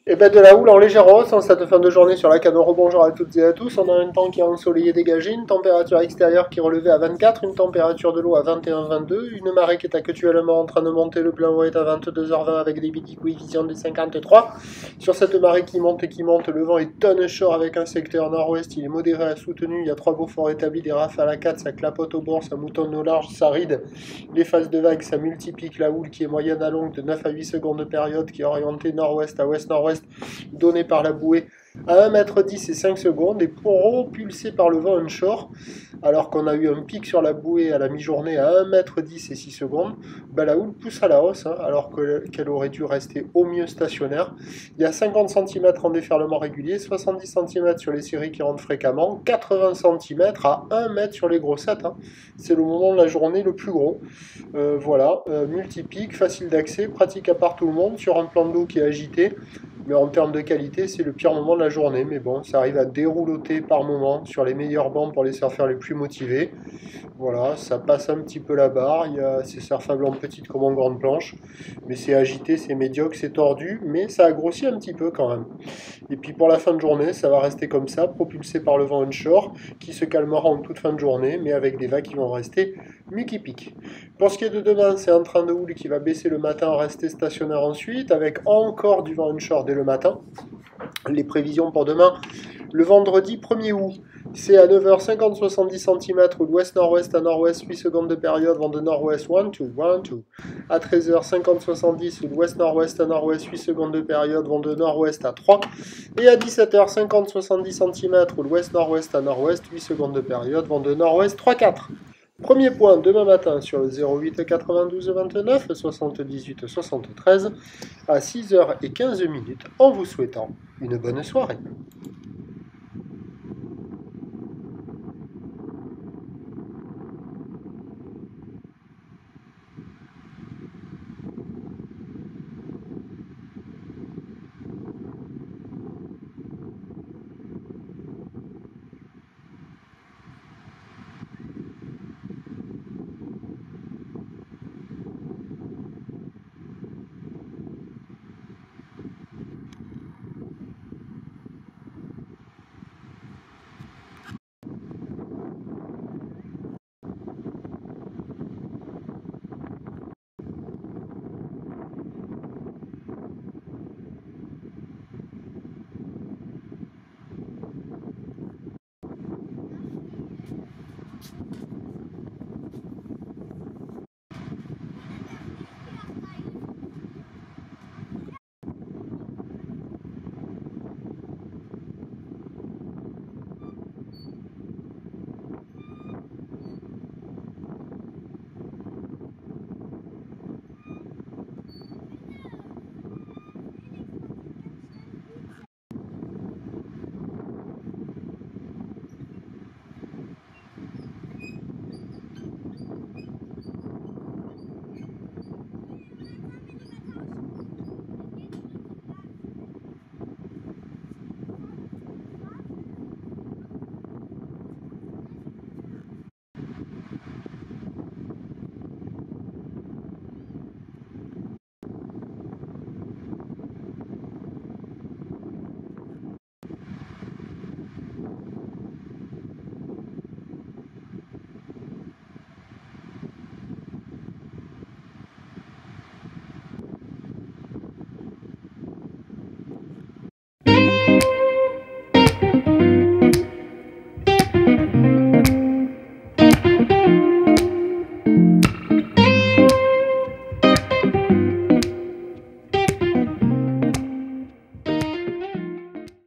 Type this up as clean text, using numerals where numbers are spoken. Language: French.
Et ben de la houle en légère hausse en cette fin de journée sur la canne. Rebonjour à toutes et à tous. On a un temps qui est ensoleillé dégagé, une température extérieure qui est relevée à 24, une température de l'eau à 21-22, une marée qui est actuellement en train de monter, le plein est à 22h20 avec des midi coefficients de 53. Sur cette marée qui monte, le vent est onshore avec un secteur nord-ouest, il est modéré à soutenu, il y a 3 beaux forts établis, des rafales à 4, ça clapote au bord, ça moutonne au large, ça ride. Les phases de vagues, ça multiplie la houle qui est moyenne à longue de 9 à 8 secondes de période, qui est orientée nord-ouest à ouest-nord-ouest, donné par la bouée à 1,10 m et 5 secondes et propulsé par le vent onshore, alors qu'on a eu un pic sur la bouée à la mi-journée à 1,10 m et 6 secondes, ben la houle pousse à la hausse, hein, alors qu'elle aurait dû rester au mieux stationnaire. Il y a 50 cm en déferlement régulier, 70 cm sur les séries qui rentrent fréquemment, 80 cm à 1 m sur les grossettes. Hein. C'est le moment de la journée le plus gros. Voilà, multipic, facile d'accès, pratique à part tout le monde, sur un plan d'eau qui est agité. Mais en termes de qualité, c'est le pire moment de la journée. Mais bon, ça arrive à dérouloter par moment sur les meilleurs bancs pour les surfeurs les plus motivés. Voilà, ça passe un petit peu la barre. C'est surfable en petite comme en grande planche. Mais c'est agité, c'est médiocre, c'est tordu. Mais ça a grossi un petit peu quand même. Et puis pour la fin de journée, ça va rester comme ça, propulsé par le vent onshore, qui se calmera en toute fin de journée, mais avec des vagues qui vont rester mi-qui-pique. Pour ce qui est de demain, c'est un train de houle qui va baisser le matin, rester stationnaire ensuite, avec encore du vent onshore dès le matin. Les prévisions pour demain, le vendredi 1er août, c'est à 9h50, 70 cm, ou d'ouest-nord-ouest à nord-ouest, 8 secondes de période, vent de nord-ouest, 1, 2, 1, 2. À 13h50, 70, ou d'ouest-nord-ouest à nord-ouest, 8 secondes de période, vent de nord-ouest à 3. Et à 17h50, 70 cm, ou d'ouest-nord-ouest à nord-ouest, 8 secondes de période, vent de nord-ouest, 3, 4. Premier point demain matin sur le 08 92 29 78 73 à 6h15 en vous souhaitant une bonne soirée.